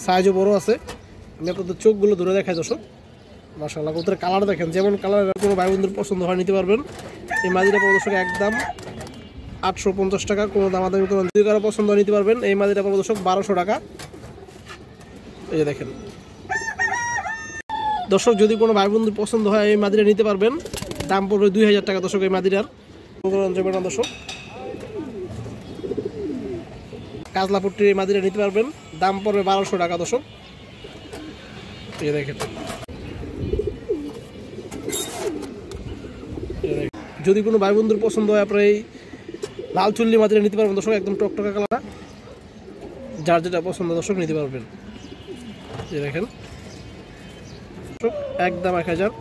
সাইজও বড় আছে। আমি আপনাদের চোখগুলো ধরে দেখাই দর্শক। মাশাআল্লাহ কবুতরের কালার দেখেন, যেমন কালার কোনো ভাই বন্ধুর পছন্দ হয় নিতে পারবেন। এই মাদিটা পড়বে দর্শক একদম 850 টাকা, কোনো দামাদামি কোনো যদি কারো পছন্দ নিতে পারবেন। এই মাদিটা পড়বে দর্শক 1200 টাকা। এই যে দেখেন দর্শক, যদি কোনো ভাই বন্ধুর পছন্দ হয় এই মাদিটা নিতে পারবেন। দাম পড়বে 2000 টাকা দর্শক। এই মাদিটার দর্শক কাজলাপট্টির এই মাদিটা নিতে পারবেন, দাম পড়বে 1200 টাকা দর্শক। এই দেখেন, যদি কোনো ভাই বন্ধুর পছন্দ হয় আপনার এই লাল চুল্লি মাদিটা নিতে পারবেন দর্শক, একদম টকটকা কালার, যার যেটা পছন্দ দর্শক নিতে পারবেন। এই দেখেন একদম 1000।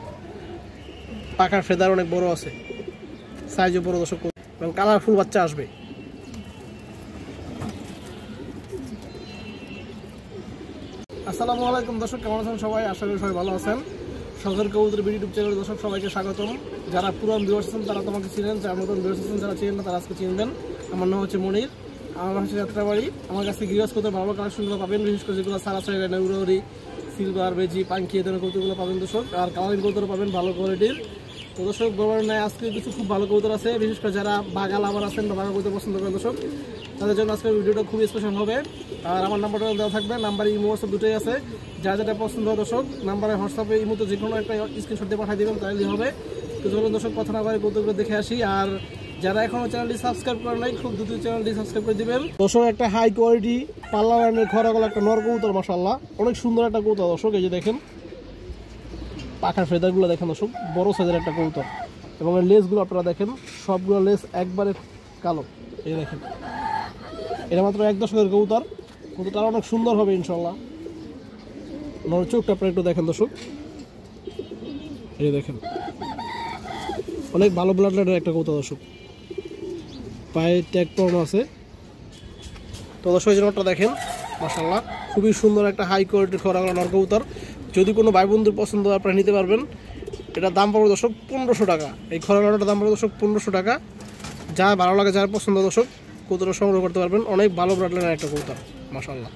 পাখার ফেদার অনেক বড় আছে, সাইজও বড় দর্শক, এবং কালারফুল বাচ্চা আসবে। আসসালামু আলাইকুম দর্শক, কেমন আছেন সবাই? আশা করি সবাই ভালো আছেন। শখের কবুতর ইউটিউব চ্যানেল দর্শক সবাইকে স্বাগতম। যারা পুরান ভিউয়ার্স আছেন তারা তোমাকে চিনেন, যারা নতুন ভিউয়ার্স আছেন যারা চিনেন না তারা আজকে চিনবেন। আমার নাম হচ্ছে মনির, আমার হচ্ছে যাত্রাবাড়ি। আমার কাছে গিরাজ কত ভালো কালেকশনগুলো পাবেন, বিশেষ করে যেগুলো সারা সাইড নেউরি, সিলভার, বেজি, পাঙ্কি এ ধরনের কবুতরগুলো পাবেন দর্শক। আর কালারিং কবুতর পাবেন ভালো কোয়ালিটির। তো দর্শক বরাবর নাই আজকে কিছু খুব ভালো কবুতর আছে, বিশেষ করে যারা বাগা লাভার আছেন বা বাগা কবুতর পছন্দ করেন দর্শক, তাদের জন্য আজকের ভিডিওটা খুবই স্পেশাল হবে। আর আমার নাম্বারটা দেওয়া থাকবে, নাম্বার ইমো হোয়াটসঅ্যাপ দুটোই আছে। যা যেটা পছন্দ হয় দর্শক নাম্বারে হোয়াটসঅ্যাপে ইমোতে যে কোনো একটা স্ক্রিনশট দিয়ে পাঠিয়ে দেবেন, তাহলেই হবে। তো চলুন দর্শক কথা না করে কবুতরগুলো দেখে আসি। আর যারা এখনো চ্যানেলটি সাবস্ক্রাইব করেন নাই, খুব দ্রুত চ্যানেলটি সাবস্ক্রাইব করে দিবেন দর্শক। একটা হাই কোয়ালিটি পাল্লা লাইনের খরা গলা একটা নর কবুতর, মাশাআল্লাহ অনেক সুন্দর একটা কবুতর দর্শক। এই যে দেখেন পাখার ফেদারগুলো দেখেন দর্শক, বড় সাইজের একটা কবুতর। এবং এর লেসগুলো আপনারা দেখেন, সবগুলো লেস একবারে কালো। এই দেখেন এটা মাত্র 1 দশকের কবুতর, কবুতরটা অনেক সুন্দর হবে ইনশাল্লাহ। নর চোখটা আপনারা একটু দেখেন দর্শক, এই দেখেন অনেক ভালো ব্লাড লাইনের একটা কবুতর দর্শক, পায়ে ট্যাগ পরানো আছে। তো দর্শক এই নরটা দেখেন মাশাআল্লাহ খুবই সুন্দর একটা হাই কোয়ালিটির খোরাগলা নর কবুতর। যদি কোনো ভাই বন্ধুর পছন্দ হয় আপনারা নিতে পারবেন। এটার দাম পড়বে দর্শক 1500 টাকা। এই খোরাগলাটার দাম পড়বে দর্শক 1500 টাকা। যা ভালো লাগে, যার পছন্দ দর্শক কবুতরটা সংগ্রহ করতে পারবেন। অনেক ভালো ব্লাড লাইনের একটা কবুতর মাশাআল্লাহ।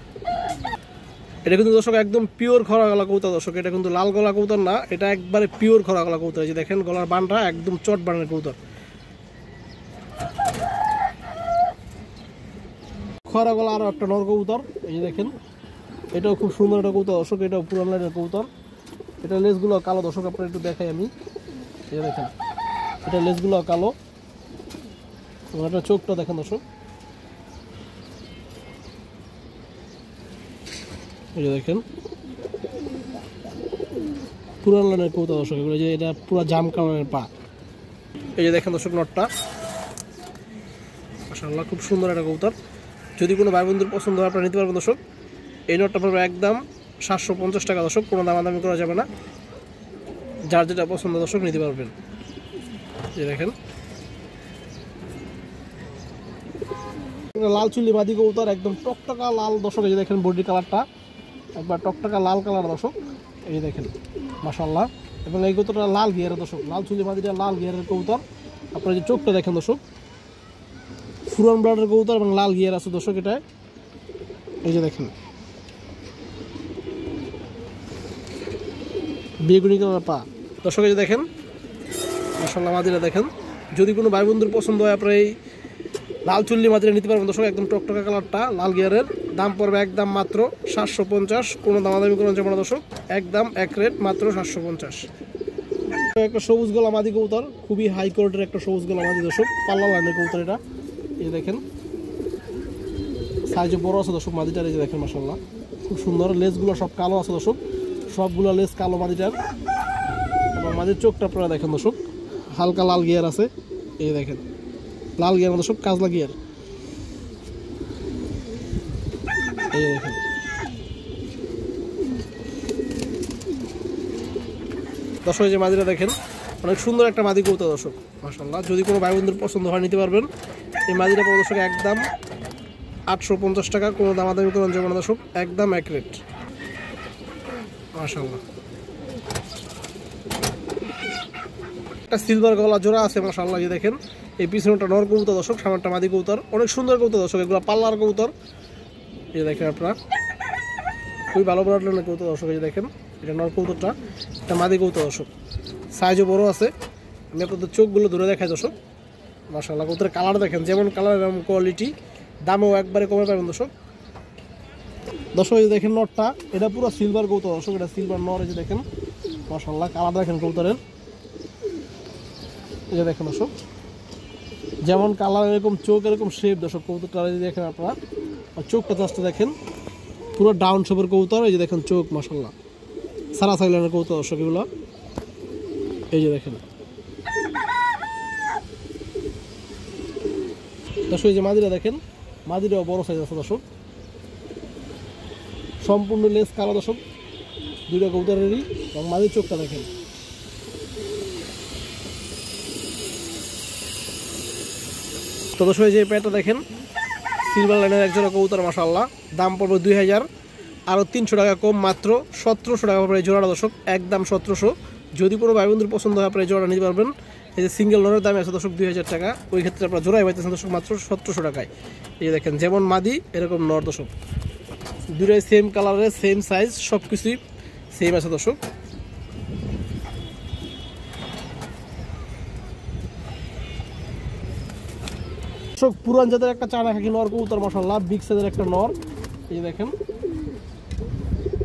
এটা কিন্তু দর্শক একদম পিওর খরা গলা কবুতর দর্শক, এটা কিন্তু লাল গলা কবুতর না, এটা একবারে পিওর খরা গলা কবুতর। এই যে দেখেন গলার বানটা একদম চট বানের কবুতর। খরা গলা আরও একটা নর কবুতর, এই যে দেখেন এটাও খুব সুন্দর একটা কবুতর দর্শক, এটাও পুরান লাইনের কবুতর। এটা লেজগুলো কালো দর্শক, আপনারা একটু দেখাই আমি। এই দেখেন এটা লেজগুলো কালো, একটা চোখটা দেখেন দর্শক। এই যে দেখেন পুরান লাইনের কবুতর দর্শক, এগুলো যে এটা পুরো জাম কালারের পা। এই যে দেখেন দর্শক নটটা মাশাআল্লাহ খুব সুন্দর একটা কবুতর। যদি কোনো ভাই বন্ধুর পছন্দ হয় আপনারা নিতে পারবেন দর্শক। এই নটটা পড়বে একদম 750 টাকা দর্শক, কোনো দামাদামি করা যাবে না। যার যেটা পছন্দ দর্শক নিতে পারবেন। এই দেখেন লাল চুল্লি মাদি কবুতর, একদম টকটকা লাল দর্শক। এই যে দেখেন বডি কালারটা একবার টকটকা লাল কালার দর্শক, এই দেখেন মাশাআল্লাহ। এবং এই কবুতরটা লাল গিয়ারের দর্শক, লাল চুল্লি মাদিটা লাল গিয়ারের কবুতর। আপনারা যে চোখটা দেখেন দর্শক, ফুরান ব্লাডের কবুতর এবং লাল গিয়ার আছে দর্শক এটা। এই যে দেখেন বেগুনি কালার পা দর্শক। এই যে দেখেন মাশাআল্লাহ মাদিরা দেখেন। যদি কোনো ভাই বন্ধুর পছন্দ হয় আপনার এই লাল চুল্লি মাদিরা নিতে পারবেন দর্শক, একদম টকটকা কালারটা লাল গিয়ারের। দাম পড়বে একদম মাত্র 750, কোনো দামাদামি করা যাবে না দর্শক, একদম এক রেট মাত্র 750। একটা সবুজ গলা মাদি কবুতর, খুবই হাই কোয়ালিটির একটা সবুজ গলা মাদি দর্শক, পাল্লা লাইনের কবুতর এটা। এই দেখেন সাইজে বড় আছে দর্শক মাদিটার। এই যে দেখেন মাশাআল্লাহ খুব সুন্দর, লেজগুলো সব কালো আছে দর্শক, সবগুলো লেজ কালো মাদিটার। এবং মাদির চোখটা আপনারা দেখেন দর্শক, হালকা লাল গিয়ার আছে। এই দেখেন লাল গিয়ার দর্শক, কাজলা গিয়ার। এই দেখেন দর্শক যে মাদিটা দেখেন অনেক সুন্দর একটা মাদি কবুতর দর্শক মাশাআল্লাহ। যদি কোনো ভাই বন্ধুর পছন্দ হয় নিতে পারবেন। এই মাদিটা পড়বে দর্শক একদম 850 টাকা, কোনো দামাদামি করা যাবে না দর্শক, একদম এক রেট মাশাআল্লাহ। একটা সিলভার গলা জোড়া আছে মাশাআল্লাহ, যে দেখেন এই পিছনেটা নর কবুতর দর্শক, সামনেটা মাদি কবুতর, অনেক সুন্দর কবুতর দর্শক, এগুলো পাল্লার কবুতর। এই দেখেন আপনারা খুবই ভালো ব্রাড লাইনের কবুতর দর্শক। এই দেখেন এটা নর কবুতরটা, এটা মাদি কবুতর দর্শক, সাইজও বড় আছে। আমি আপনাদের চোখগুলো ধরে দেখাই দর্শক। মাশাআল্লাহ কবুতরের কালার দেখেন, যেমন কালার এরকম কোয়ালিটি, দামও একবারে কমে পাবেন দর্শক। দর্শক এই দেখেন নরটা, এটা পুরো সিলভার কবুতর দর্শক, এটা সিলভার নর। এই যে দেখেন মাশাআল্লাহ কালার দেখেন কবুতরের, এই যে দেখেন দর্শক যেমন কালার এরকম চোখ এরকম শেপ দর্শক কবুতরটা। এই যে দেখেন আপনারা চোখটা জাস্ট দেখেন, পুরো ডাউন শেপের কবুতর। এই যে দেখেন চোখ মাশাআল্লাহ সারা সাইলেন্টের কবুতর দর্শক এগুলো। এই যে দেখেন দর্শক, এই যে মাদিরা দেখেন, মাদিরাও বড় সাইজ আছে দর্শক, সম্পূর্ণ লেস কালো দর্শক দুইটা কবুতরেরই। এবং মাদির চোখটা দেখেন, তো দর্শক যে প্যাটটা দেখেন সিলভার লাইনের একজোড়া কবুতর মাশাআল্লাহ, দাম পড়বে 2000, আরও 300 টাকা কম, মাত্র 1700 টাকা পড়বে এই জোড়াটা দর্শক, একদম 1700। যদি কোনো ভাই বন্ধুর পছন্দ হয় আপনার এই জোড়াটা নিতে পারবেন। এই যে সিঙ্গেল নরের দামে আছে দর্শক 2000 টাকা, ওই ক্ষেত্রে আপনারা জোড়াই পাইতেছেন দর্শক মাত্র 1700 টাকায়। এই দেখেন যেমন মাদি এরকম নর দর্শক, দুটোই সেম কালারের সেম সাইজ, সব কিছুই সেম আছে দর্শক। পুরান জাতের একটা চায়না খাকি নর কবুতর মাশাআল্লাহ, বিগ সাইজের একটা নর। এই দেখেন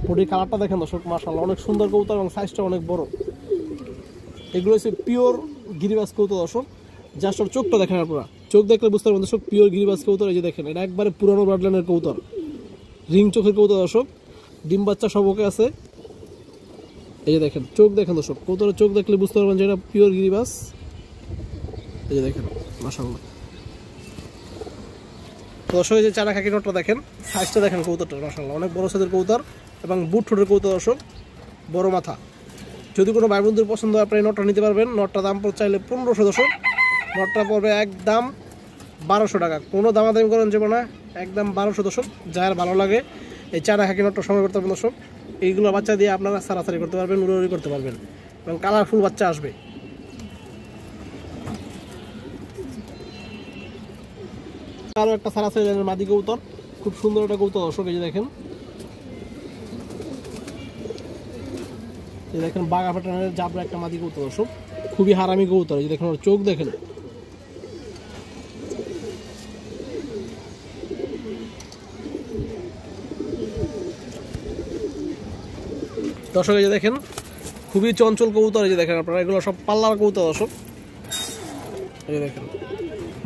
বডি কালারটা দেখেন দর্শক মাশাআল্লাহ, অনেক সুন্দর কবুতর এবং সাইজটা অনেক বড়। এগুলো হচ্ছে পিওর গিরিবাজ কবুতর দর্শক, জাস্ট ওর চোখটা দেখেন আপনারা, চোখ দেখলে বুঝতে পারবেন দর্শক পিওর গিরিবাজ কবুতর। এই যে দেখেন এটা একবারে পুরানো ব্রাডলাইনের কবুতর, রিং চোখের কবুতর দর্শক, ডিম বাচ্চা সব ওকে আছে। এই যে দেখেন চোখ দেখেন দর্শক, কবুতরের চোখ দেখলে বুঝতে পারবেন যে এটা পিওর গিরিবাজ। এই যে দেখেন মাশাআল্লাহ দর্শক, এই যে চায়না খাকি নটটা দেখেন, সাইজটা দেখেন কবুতরটা মাশাআল্লাহ, অনেক বড় সাইজের কবুতর এবং বুট ঠোঁটের কবুতর দর্শক, বড় মাথা। যদি কোনো ভাই বন্ধুর পছন্দ হয় আপনি এই নটটা নিতে পারবেন। নটটা দাম পড়ে চাইলে 1500 দর্শক, নটটা পড়বে একদম 1200 টাকা, কোনো দামাদামি করেন যাবে না, একদম 1200 দর্শক। যার ভালো লাগে এই চায়না খাকি নটটা সময় করতে পারবেন দর্শক, এইগুলো বাচ্চা দিয়ে আপনারা সারাসারি করতে পারবেন, উড়ি করতে পারবেন এবং কালারফুল বাচ্চা আসবে। আরও একটা সারাসারি লাইনের মাদি কবুতর, খুব সুন্দর একটা কবুতর দর্শক। এই যে দেখেন, এই দেখেন বাঘা প্যাটার্নের জাবরা একটা মাদি কবুতর দর্শক, খুবই হারামি কবুতর। এই যে দেখেন ওর চোখ দেখেন, দর্শক এই যে দেখেন খুবই চঞ্চল কবুতর। এই যে দেখেন আপনারা এগুলো সব পাল্লার কবুতর দর্শক। এই যে দেখেন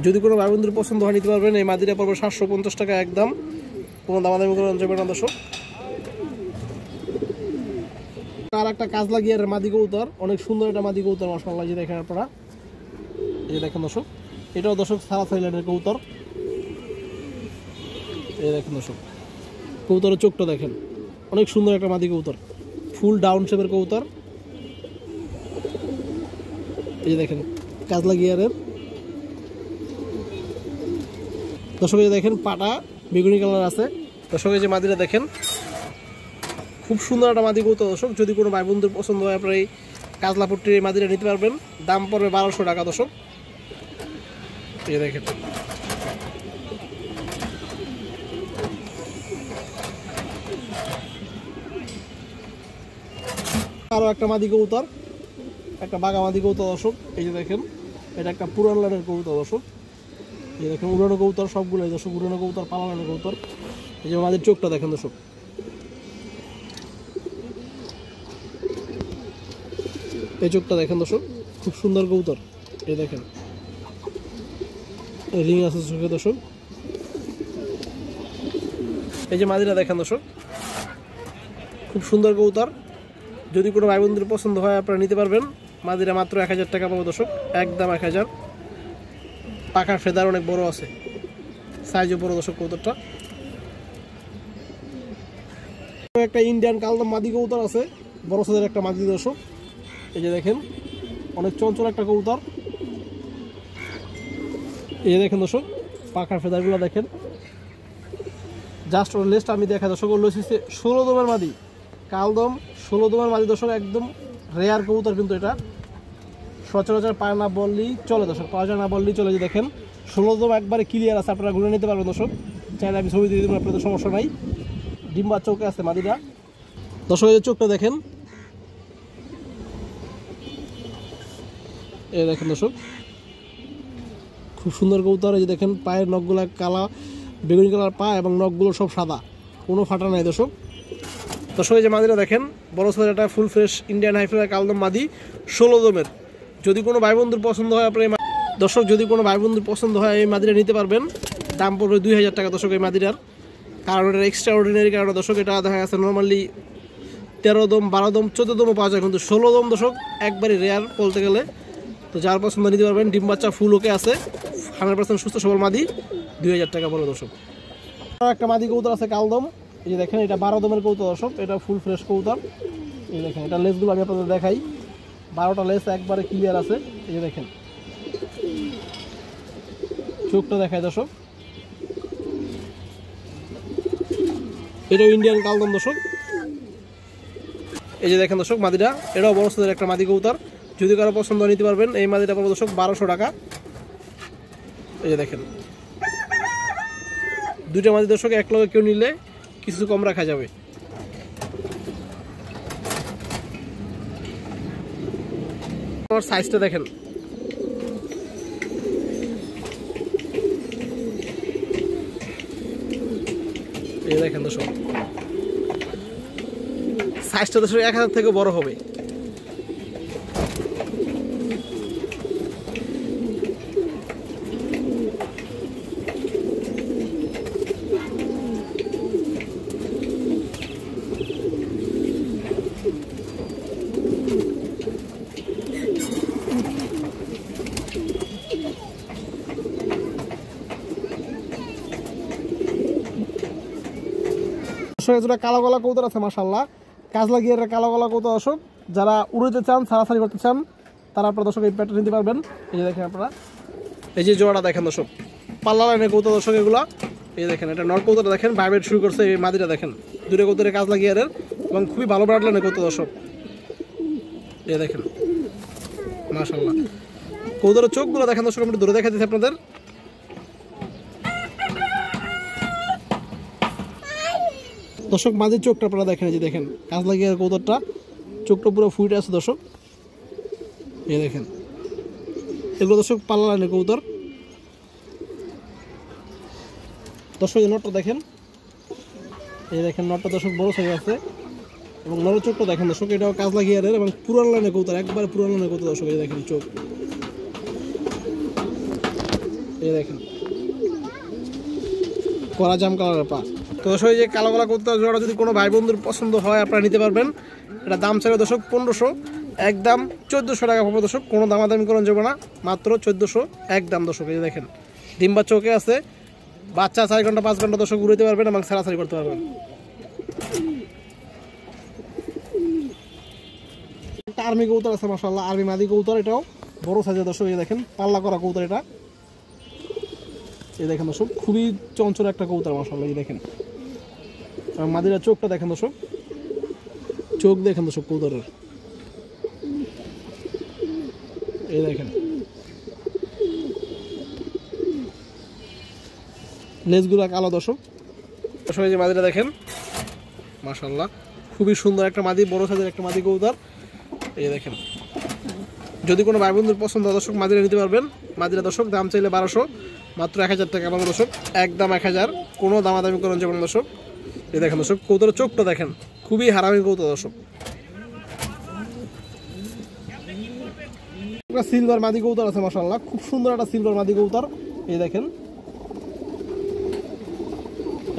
যদি কোনো ভাই বন্ধুর পছন্দ হয় নিতে পারবেন। এই মাদিটা পড়বে 750 টাকা একদম, কোনো দামাদামি করে যাবে না দর্শক। আর একটা কাজলা গিয়ারের মাদি কবুতর, অনেক সুন্দর একটা মাদি কবুতর মাশাআল্লাহ। যে দেখেন আপনারা, এই যে দেখেন দর্শক এটাও দর্শক সারা সাইলেন্টের কবুতর। এই দেখেন দর্শক কবুতরের চোখটা দেখেন, অনেক সুন্দর একটা মাদি কবুতর, ফুল ডাউন শেপের কবুতর। এই যে দেখেন কাজলা গিয়ারের দর্শক, এই যে দেখেন পাটা বেগুনি কালার আছে দর্শক। এই যে মাদিটা দেখেন খুব সুন্দর একটা মাদি কবুতর দর্শক। যদি কোনো ভাই বন্ধুর পছন্দ হয় আপনার এই কাজলাপুরটির এই মাদিটা নিতে পারবেন, দাম পড়বে 1200 টাকা দর্শক। এই যে দেখেন আরও একটা মাদি কবুতর, একটা বাঘা মাদি কবুতর দর্শক। এই যে দেখেন এটা একটা পুরান লাইনের কবুতর দর্শক। এই যে দেখেন উড়ানো কবুতর সবগুলো দর্শক, উড়ানো কবুতর পালা লাইনের কবুতর। এই যে মাদির চোখটা দেখেন দর্শক, এই চোখটা দেখেন দর্শক, খুব সুন্দর কবুতর। এই দেখেন রিং আছে চোখে দর্শক। এই যে মাদিরা দেখেন দর্শক, খুব সুন্দর কবুতর। যদি কোনো ভাই বন্ধুর পছন্দ হয় আপনারা নিতে পারবেন। মাদিরা মাত্র 1000 টাকা পাবো দর্শক, একদম 1000। পাখার ফেদার অনেক বড় আছে, সাইজও বড় দর্শক কবুতরটা। একটা ইন্ডিয়ান কালদম মাদি কবুতর আছে, বড় সাইজের একটা মাদি দর্শক। এই যে দেখেন অনেক চঞ্চল একটা কবুতর। এই যে দেখেন দর্শক পাখার ফেদারগুলো দেখেন, জাস্ট ওর লেজটা আমি দেখা দর্শক। ওর লেজ হচ্ছে 16 দমের মাদি, কালদম 16 দমের মাদি দর্শক, একদম রেয়ার কবুতর কিন্তু এটা। সচরাচর পায় না বললেই চলে দর্শক, পাওয়া যায় না বললেই চলে। যে দেখেন 16 একবারে ক্লিয়ার আছে, আপনারা ঘুরে নিতে পারবেন দর্শক। চাইলে আমি ছবি দিয়ে দেবো, আপনাদের সমস্যা নাই। ডিম্বা চোখে আছে মাদিটা দর্শক। এই যে চোখটা দেখেন, এই দেখেন দর্শক খুব সুন্দর কবুতর। এই যে দেখেন পায়ের নখগুলো কালা বেগুনি কালার পা এবং নখগুলো সব সাদা, কোনো ফাটা নাই দর্শক। দর্শক এই যে মাদিটা দেখেন, বড় সাইজের একটা ফুল ফ্রেশ ইন্ডিয়ান হাইফ্লাই কালদম মাদি 16 দমের। যদি কোনো ভাই বন্ধুর পছন্দ হয় আপনার দর্শক, যদি কোনো ভাই বন্ধুর পছন্দ হয় এই মাদিটা নিতে পারবেন। দাম পড়বে 2000 টাকা দর্শক এই মাদিটার। কারণ এটা এক্সট্রা অর্ডিনারি কারণে দর্শক, এটা দেখা গেছে নর্মালি 13 দম 12 দম 14 দমও পাওয়া যায়, কিন্তু 16 দম দর্শক একবারে রেয়ার বলতে গেলে। তো যার পছন্দ নিতে পারবেন। ডিম বাচ্চা ফুল ওকে আছে, 100% সুস্থ সবল মাদি, 2000 টাকা বলে দর্শক। একটা মাদি কবুতর আছে কালদম, এই যে দেখেন এটা 12 দমের কবুতর দর্শক, এটা ফুল ফ্রেশ কবুতর। এই দেখেন এটা লেসগুলো আমি আপনাদের দেখাই, 12টা লেস একবারে ক্লিয়ার আছে। এই যে দেখেন চোখটা দেখায় দর্শক, এটাও ইন্ডিয়ান কালদম দর্শক। এই যে দেখেন দর্শক মাদিটা, এটাও বড় সাইজের একটা মাদি কবুতর। যদি কারো পছন্দ নিতে পারবেন এই মাদিটা পড়বে দর্শক 1200 টাকা। এই যে দেখেন দুইটা মাদি দর্শক এক লগে কেউ নিলে কিছু কম রাখা যাবে। আমার সাইজটা দেখেন, এই দেখেন দর্শক সাইজটা দর্শক 1000 থেকে বড় হবে। কালো গলা কবুতর আছে মাশাআল্লাহ, কাজলা গিয়ে কালো গলা কবুতর দর্শক। যারা উড়তে চান, ছাড়াছাড়ি করতে চান, তারা আপনারা দর্শক এই প্যাটটা নিতে পারবেন। এই যে দেখেন আপনারা, এই যে জোড়াটা দেখেন দর্শক, পাল্লা লাইনের কবুতর দর্শক এগুলা। এই দেখেন এটা নর কবুতর দেখেন, ভাইব্রেট শুরু করছে। এই মাদিটা দেখেন দূরে কবুতরের কাজলা গিয়ারের এবং খুবই ভালো ব্রাড লাইনের কবুতর দর্শক। এই দেখেন মাশাআল্লাহ কবুতরের চোখগুলো দেখেন দর্শক, আমি দূরে দেখা দিচ্ছি আপনাদের। দর্শক মাঝের চোখটা আপনারা দেখেন, এই যে দেখেন কাজ লাগিয়ে কবুতরটা চোখটা পুরো ফুটে আছে দর্শক। এই দেখেন এগুলো দর্শক পাল্লা লাইনের কবুতর দর্শক। এই নটটা দেখেন, এই দেখেন নটটা দর্শক বড় সাইজ আছে এবং নরের চোখটা দেখেন দর্শক, এটাও কাজ লাগিয়ে এবং পুরান লাইনের কবুতর, একবারে পুরান লাইনের কবুতর দর্শক। এই দেখেন চোখ, এই দেখেন কড়া জাম কালারের পা। তো দর্শক এই যে কালো গলা কবুতর জোড়া যদি কোনো ভাই বন্ধুর পছন্দ হয় আপনারা নিতে পারবেন। এটা দাম চাইলে দর্শক 1500, একদম 1400 টাকা পাবো দর্শক। কোনো দামাদামি করা যাবে না, মাত্র 1400 একদম দর্শক। এই দেখেন ডিম্বা চোখে আছে, বাচ্চা 4 ঘন্টা 5 ঘন্টা দর্শক উড়াইতে পারবেন এবং ছাড়াছাড়ি করতে পারবেন। একটা আর্মি কবুতর আছে মাশাআল্লাহ, আর্মি মাদি কবুতর, এটাও বড় সাইজের দর্শক। এই দেখেন পাল্লা করা কবুতর এটা। এই দেখেন দর্শক খুবই চঞ্চল একটা কবুতর মাশাআল্লাহ। এই দেখেন মাদিরা চোখটা দেখেন দর্শক, চোখ দেখেন দর্শক কবুতরের। এই দেখেন লেজগুলো কালো দর্শক। দর্শক এই যে মাদিরা দেখেন মাশাআল্লাহ খুবই সুন্দর একটা মাদি, বড় সাইজের একটা মাদি কবুতর। এই দেখেন যদি কোনো ভাই বন্ধুর পছন্দ দর্শক মাদিরা নিতে পারবেন। মাদিরা দর্শক দাম চাইলে 1200, মাত্র 1000 টাকা পাবেন দর্শক, একদম 1000, কোনো দামাদামি করেন যাবেন দর্শক। এই দেখেন দর্শক কবুতরের চোখটা দেখেন, খুবই হারামি কবুতর দর্শক। সিলভার মাদি কবুতর আছে মাশাআল্লাহ, খুব সুন্দর একটা সিলভার মাদি কবুতর। এই দেখেন,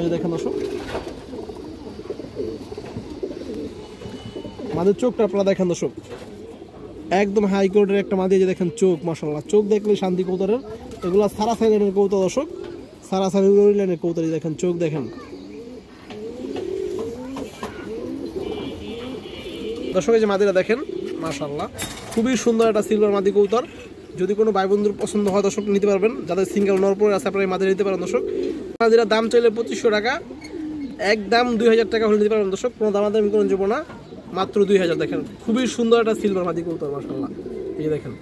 এই দেখেন দর্শক মাদির চোখটা আপনারা দেখেন দর্শক, একদম হাই কোয়ালিটির একটা মাদি। যে দেখেন চোখ মাশাআল্লাহ, চোখ দেখলে শান্তি কবুতরের। এগুলো সারা সাইলেনের কবুতর দর্শক, সারা সারি লাইনের কবুতর। দেখেন চোখ দেখেন দর্শক, এই যে মাদিরা দেখেন মাশাআল্লাহ খুবই সুন্দর একটা সিলভার মাদি কবুতর। যদি কোনো ভাই বন্ধুর পছন্দ হয় দর্শক নিতে পারবেন। যাদের সিঙ্গেল নরপুর আছে আপনারা এই মাদিরা নিতে পারেন দর্শক। মাদিরা দাম চাইলে 2500 টাকা, একদম 2000 টাকা হলে নিতে পারবেন দর্শক, কোনো দামাদামি করে যাবো না, মাত্র 2000। দেখেন খুবই সুন্দর একটা সিলভার মাদি কবুতর মাশাআল্লাহ। এই যে দেখেন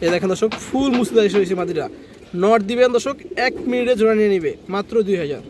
এই দেখেন দর্শক ফুল মুসলিদা এসে রয়েছে মাদিরা। নট দিবেন দর্শক 1 মিনিটে জোড়া নিয়ে নিবে মাত্র 2000।